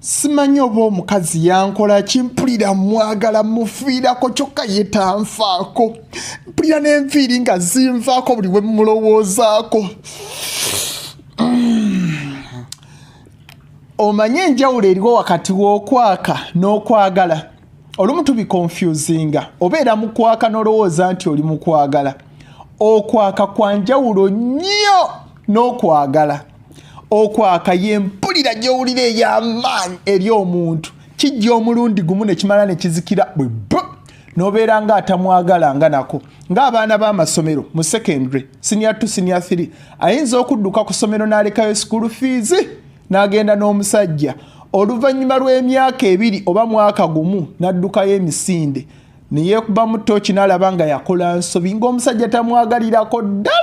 Simanyi oba omukazi yankola kimpulira mwagala mufiirako kyokka ye tanfaako. Mpulira n'enviiri nga zinvaako buli we mulowoozaako. Omanye enjawulo eriwo wakati w'okwaka n'okwagala. Olumu tubikonfuzinga. Obeera mu kwaka n'olowooza nti oli mu kwagala. Okwaka kwa njawulo nnyo n'okwagala. Okwaka ye mpulira gy'owulira ey'amaanyi eri omuntu. Kijja omulundi gumu ne kimala ne kizikira bwebbo. N'obeera ng'atamwagala nga nako. Ng'abaana b'amasomero mu secondary, senior 2, senior 3, ayinza okudduka ku ssomero n'alekayo school fees n'agenda n'omusajja. Oluvannyuma lw'emyaka 2 oba mwaka gumu n'addukayo emisinde. Ne yeekuba mu ttooki n'alaba nga yakola nsobi ng'omusajja tamwagalirako ddala.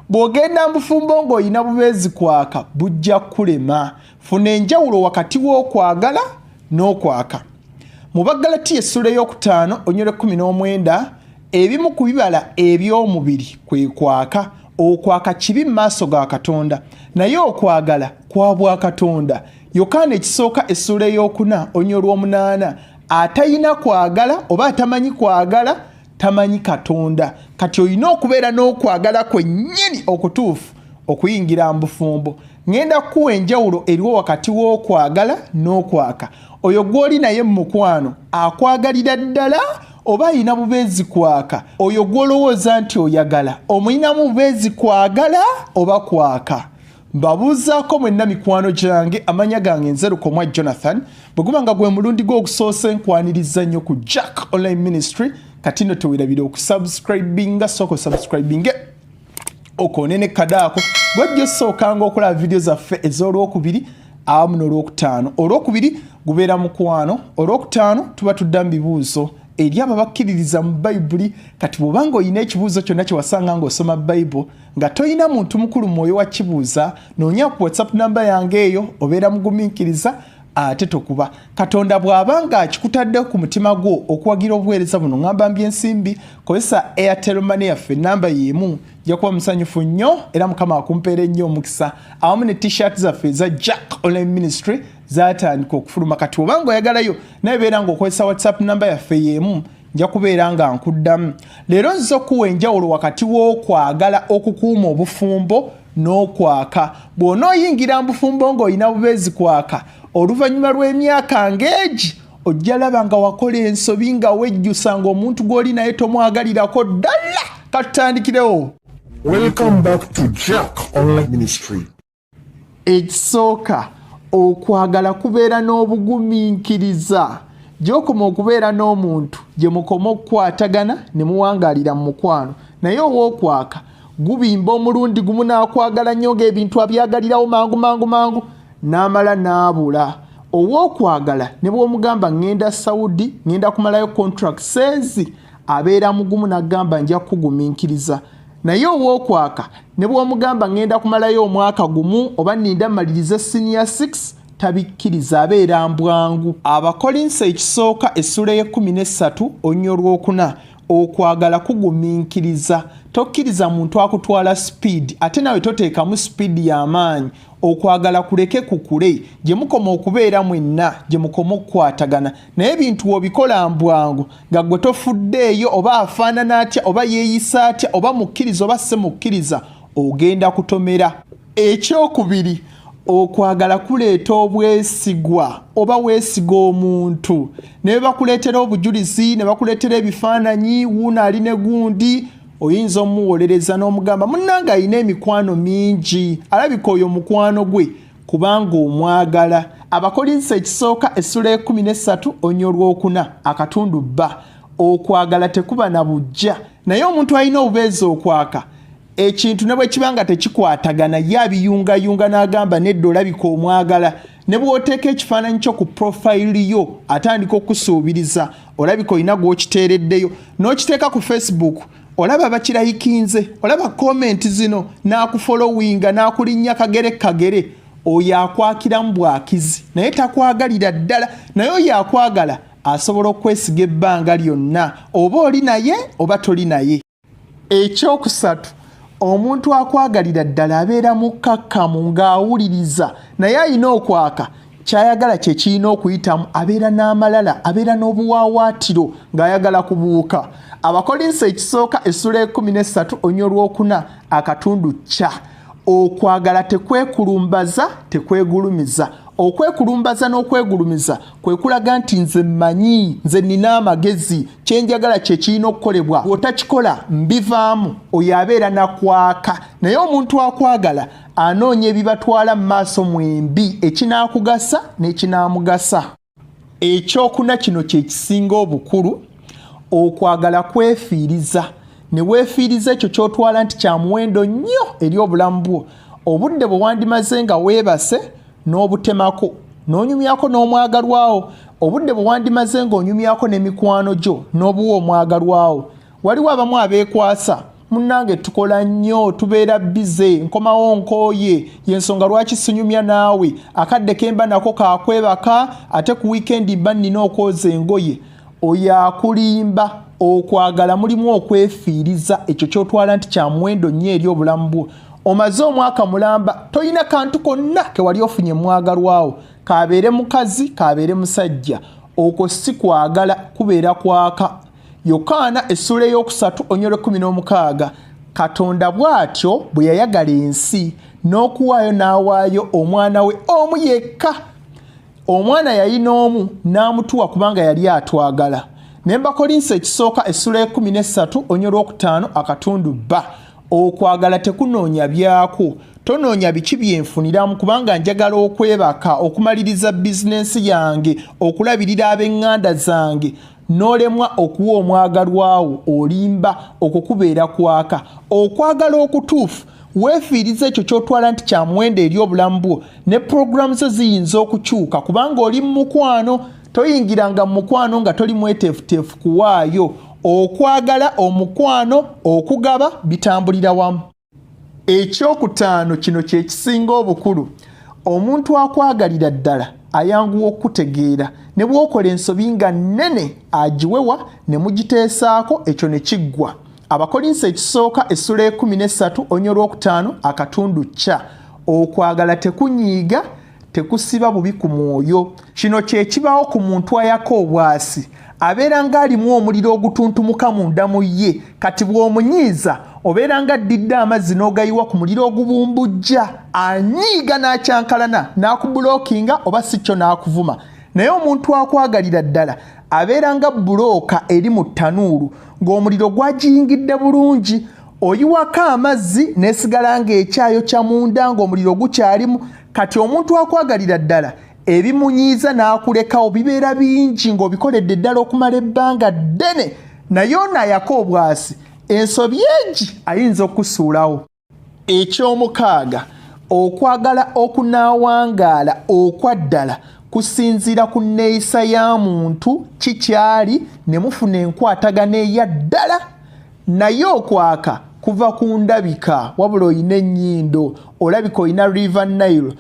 Bw'ogenda mbufumbo ng'olina bubeezi kwaka bujja kulema. Funa enjawulo wakati w'okwagala n'okwaka. Mu Baggalatiya essula ey'okutaano onyole 19 ebimu ku bibala eby'omubiri kwe kwaka. Okwaka kibi mu maaso ga Katonda, naye okwagala kwa bwa Katonda. Yokaana ekisooka essula ey'okuna onyole 8 atayina kwagala oba atamanyi kwagala tamanyi Katonda. Kati olina okubeera n'okwagala kwennyini okutuufu okuyingira mu bufumbo. Ngenda kuwa enjawulo eriwo wakati w'okwagala n'okwaka. Oyo gw'oli naye mu mukwano akwagalira ddala oba ayina bubeezi kwaka. Oyo gw'olowooza nti oyagala omuyinamu bubeezi kwagala oba kwaka. Mbabuuzaako mwenna mikwano gyange, amanya gange Nzerukomwa Jonathan. Bwe guba nga gwe mulundi gw'okusoose nkwaniriza nnyo ku Jack Online Ministry. Kati nno teweerabira okusubscribinga, sooka subscribinge okoone ne kadaako bw'ojja osookanga okulaba vidiyo zaffe ez'Olwokubiri awamu n'Olwokutaano. Olwokubiri gubeera mukwano, Olwokutaano tuba tudda mu bibuuzo eri abo abakkiririza mu Bayibuli. Kati bw'obanga olina ekibuuzo kyonna kye wasanga ng'osoma Bayibuli nga toyina muntu mukulu mwoyo wa kibuuza, noonya ku WhatsApp namba yange eyo, obeera mugumiikiriza ate tokuba. Katonda bw'abanga akikutadde ku mutima gwo okuwagira obuweereza buno, ngamba mbyensimbi kozesa Airtel Money yaffe namba y'emu. Nja kuba musanyufu nnyo era Mukama akumpeera ennyo omukisa. Awamu ne t-shirt zaffe eza Jack Online Ministry zatandika okufuluma. Kati obanga oyagalayo naye beera ng'okozesa WhatsApp namba yaffe y'emu, nja kubeera nga nkuddamu. Leero nziza okuwa enjawulo wakati w'okwagala okukuuma obufumbo n'okwaka. Bw'onooyingira mu bufumbo ng'olina bubeezi kwaka, oluvannyuma lw'emyaka ng'egi ojja laba nga wakola ensobi nga wejjusa ng'omuntu gw'oli naye tomwagalirako ddala. Katutandikirewo. Welcome back to Jack Online Ministry. Ekisooka, okwagala kubeera n'obugumiikiriza. Gy'okoma okubeera n'omuntu gye mukoma okukwatagana ne muwangaalira mu mukwano, naye ow'okwaka gubimba omulundi gumu n'akwagala nnyo ng'ebintu abyagalirawo mangu n'amala n'abula. Ow'okwagala ne bw'omugamba ngenda Saudi, ngenda kumalayo contract sensi, abeera mugumu n'agamba nja kugumiikiriza. Naye ow'okwaka ne bw'omugamba ngenda kumalayo omwaka gumu oba nninda malirize senior 6, tabikkiriza, abeera mbwangu. Abakolinse ekisooka essula y'e13 onnyo Olwokuna. Okwagala kugumiikiriza. Tokkiriza muntu akutwala speed ate nawe toteekamu speed y'amaanyi. Okwagala kuleke kukule, gye mukoma okubeera mwenna, gye mukoma okukwatagana, naye ebintu obikola mbwangu nga gwe tofuddeeyo oba afaanana atya oba yeeyisa atya oba mukkiriza oba se mukkiriza, ogenda kutomera. Ekyokubiri, okwagala kuleeta obwesigwa oba weesiga omuntu. Ne bakuleetera obujulizi, ne bakuleetera ebifaananyi, wuuno ali ne gundi, oyinza omuwolereza n'omugamba munnange alina emikwano mingi, alabika oyo mukwano gwe kubanga omwagala. Abakolinse ekisooka essula y'e13 onnyo Olwokuna akatundu bba. Okwagala tekuba na bujja, naye omuntu alina obubeezi okwaka. Ekintu ne bwe kibanga tekikwatagana ye abiyungayunga n'agamba nedda olabika omwagala. Ne bw'oteeka ekifaananyi kyo ku profile yo atandika okusuubiriza, olabika olina gw'okiteereddeyo, n'okiteeka ku Facebook, olaba bakirayikinze, olaba comment zino, n'akufollowinga n'akulinnya kagere, oyo akwakiramu bwakizi naye takwagalira ddala. Naye oyo akwagala asobola okwesiga ebbanga lyonna, oba oli naye oba toli naye. Ekyokusatu, omuntu akwagalira ddala abeera mukkakkamu ng'awuliriza, naye alina okwaka kyayagala kye kirina okuyitamu abeera n'amalala abeera n'obuwawaatiro ng'ayagala kubuuka. Abakolinso ekisooka essula 13 Olwokuna akatundu kya. Okwagala tekwekulumbaza tekwegulumiza. Okwekulumbaza n'okwegulumiza kwe kulaga nti nze mmanyi, nze nina amagezi, kyenjagala kye kirina okukolebwa. Bw'otakikola mbivaamu, oyo abeera nakwaka. Naye omuntu akwagala anoonya ebibatwala mu maaso mwembi, ekinaakugasa n'ekinaamugasa. Ekyokuna kino kye kisinga obukulu, okwagala kwefiiriza. Ne weefiiriza ekyo ky'otwala nti kya muwendo nnyo eri obulamu bwo. Obudde bwe wandimaze nga weebase n'obutemako, n'onyumyako n'omwagalwawo. Obudde bwe wandimaze ng'onyumyako n'emikwano gyo n'obuwa omwagalwawo. Waliwo abamu abeekwasa, munnange tukola nnyo, tubeera bize, nkomawo nkooye, y'ensonga lwaki sinyumya naawe, akadde kemba nako kakwebaka, ate ku wiikendi mba nnina okwoza engoye. Oyo akulimba. Okwagala mulimu okwefiiriza, ekyo ky'otwala nti kya muwendo nnyo eri obulamu bwo. Omaze omwaka mulamba, toyina kantu konna ke wali ofunye mwagalwawo, kabeere mukazi kabeere musajja. Okwo si kwagala, kubeera kwaka. Yokaana essula 3:16 Katonda bw'atyo bwe yayagala ensi n'okuwaayo n'awaayo omwana we omu yekka. Omwana yalina omu n'amutuwa kubanga yali atwagala. Nembakolinso ekisooka essula 13 akatundu B. Okwagala tekunoonya byako. Tonoonya biki byenfuniramu kubanga njagala okwebaka, okumaliriza bizinensi yange, okulabirira ab'eŋŋanda zange. N'olemwa okuwa omwagalwawo, olimba, okukubeera kwaka. Okwagala okutuufu weefiiriza ekyo ky'otwala nti kya muwendo eri obulamu bwo, ne puroguramu zo ziyinza okukyuka kubanga oli mu mukwano. Toyingiranga mu mukwano nga toli mweteefuteefu kuwaayo. Okwagala, omukwano, okugaba bitambulira wamu. Ekyokutaano kino kye kisinga obukulu. Omuntu akwagalira ddala ayanguwa okutegeera. Ne bw'okola ensobi nga nnene agiwewa ne mugiteesaako, ekyo ne kiggwa. Abakolinso ekisooka essula 13 akatundu kya. Okwagala tekunyiiga, tekusiba bubi ku mwoyo. Kino kye kibaawo ku muntu ayaka obwasi. Abeera ng'alimu omuliro ogutuntumuka munda mu ye, kati bw'omunyiiza obeera ng'addidde amazzi n'ogayiwa ku muliro ogubumbujja. Anyiiga n'akyankalana n'akubulookinga oba si kyo n'akuvuma. Naye omuntu akwagalira ddala abeera nga bulooka eri mu ttanuulu ng'omuliro gwagiyingidde bulungi. Oyiwako amazzi n'esigala ng'ekyayo kya munda ng'omuliro gukyalimu. Kati omuntu akwagalira ddala ebimunyiiza n'akulekawo bibeera bingi ng'obikoledde ddala okumala ebbanga ddene, naye ono ayaka obwasi ensobi egi ayinza okusuulawo. Ekyomukaaga, okwagala okunaawangaala okwaddala kusinziira ku nneeyisa ya muntu kikyali ne mufuna enkwatagana eya ddala. Naye okwaka kuva ku ndabika, wabula oyina ennyindo, olabika oyina River Nile.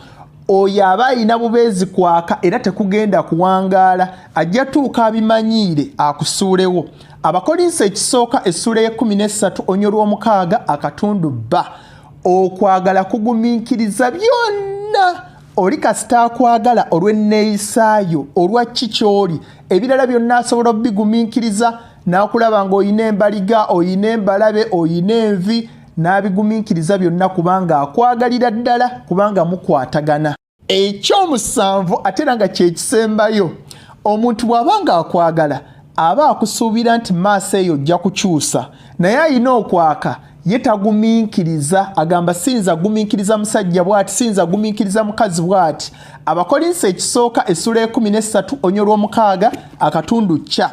Oyo aba ayina bubeezi kwaka era tekugenda kuwangaala, ajja tuuka abimanyiire akusuulewo. Abakolinso ekisooka essula 13 akatundu B. Okwagala kugumiikiriza byonna. Oli kasita akwagala olw'enneeyisaayo, olwa kikyoli, ebirala byonna asobola obigumiikiriza. N'akulaba ng'oyina embaliga, oyina embalabe, oyina envi, n'abigumiikiriza byonna kubanga akwagalira ddala, kubanga mukwatagana. Ekyomusanvu ate era nga kye kisembayo, omuntu bw'abanga akwagala aba akusuubira nti maaso eyo ojja kukyusa, naye alina okwaka ye tagumiikiriza. Agamba siyinza gumiikiriza musajja bw'ati, siyinza gumiikiriza mukazi bw'ati. Abakolinso ekisooka essula 13 akatundu kya.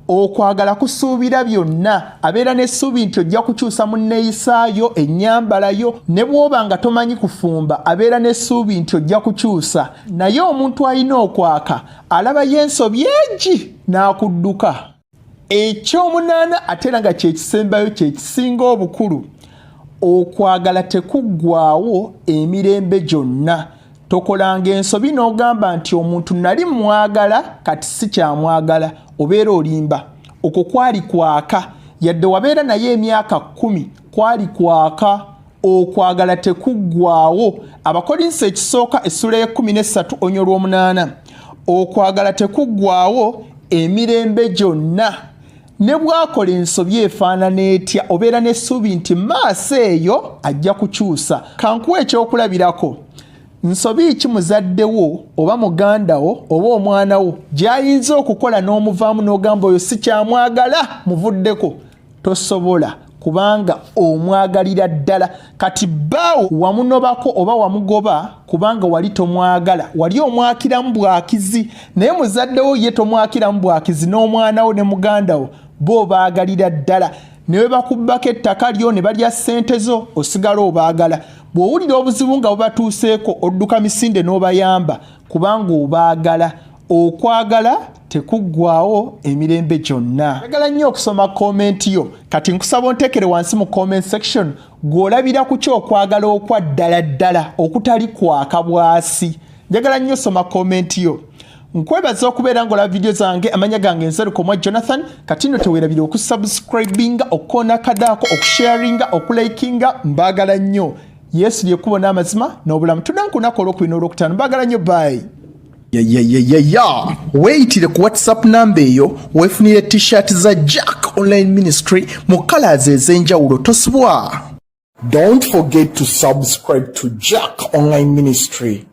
Okwagala kusuubira byonna. Abeera n'essuubi nti ojja kukyusa mu nneeyisaayo, ennyambalayo, ne bw'oba nga tomanyi kufumba abeera n'essuubi nti ojja kukyusa. Naye omuntu alina okwaka alaba y'ensobi egi n'akudduka. Ekyomunaana ate era nga kye kisembayo kye kisinga obukulu. Okwagala tekuggwaawo emirembe gyonna. Tokolanga ensobi n'ogamba nti omuntu nali mwagala kati si kyamwagala, obeera olimba. Okwo kwali kwaka, yadde wabeera naye emyaka 10, kwali kwaka. okwagala tekuggwaawo. Abakolinsi ekisooka essula ya 13 onyo lw'omunaana. Okwagala tekuggwaawo emirembe gyonna. Ne bwakola ensobi efaanana etya obeera n'essuubi nti maaso eyo ajja kukyusa. Kankuwa ekyokulabirako. Nsobi ki muzaddewo oba mugandawo oba omwanawo gy'ayinza okukola n'omuvaamu n'ogamba oyo si kyamwagala muvuddeko? Tosobola, kubanga omwagalira ddala. Kati bbaawo wamunobako oba wamugoba kubanga wali tomwagala, wali omwakiramu bwakizi. Naye muzaddewo ye tomwakiramu bwakizi, n'omwanawo ne mugandawo bo baagalira ddala. Ne bwe bakubbako ettaka lyo ne balya ssente zo osigala obaagala. Bw'owulira obuzibu nga bubatuuseeko odduka misinde n'obayamba kubanga obaagala. Okwagala tekuggwaawo emirembe gyonna. Njagala nnyo okusoma komenti yo. Kati nkusaba onteekere wansi mu comment section gw'olabira ku kyokwagala okwa ddala ddala okutali kwaka bwasi. Njagala nnyo soma komenti yo. Nkwebaza okubeera ng'olaba video zange. Amanya gange Nzerukomwa Jonathan. Kati nno teweerabire okusubscribinga, okukoona kadaako, okusharinga, okulikinga. Mbaagala nnyo. Yesu lyekkubo n'amazima n'obulamu. Tunankunaku olw'okubina olwokutaano. Mbaagala nnyo, bye. Weeyitire ku WhatsApp namba eyo weefunire t-shirt za Jack Online Ministry mu colors ez'enjawulo. Tosubwa. Don't forget to subscribe to Jack Online Ministry.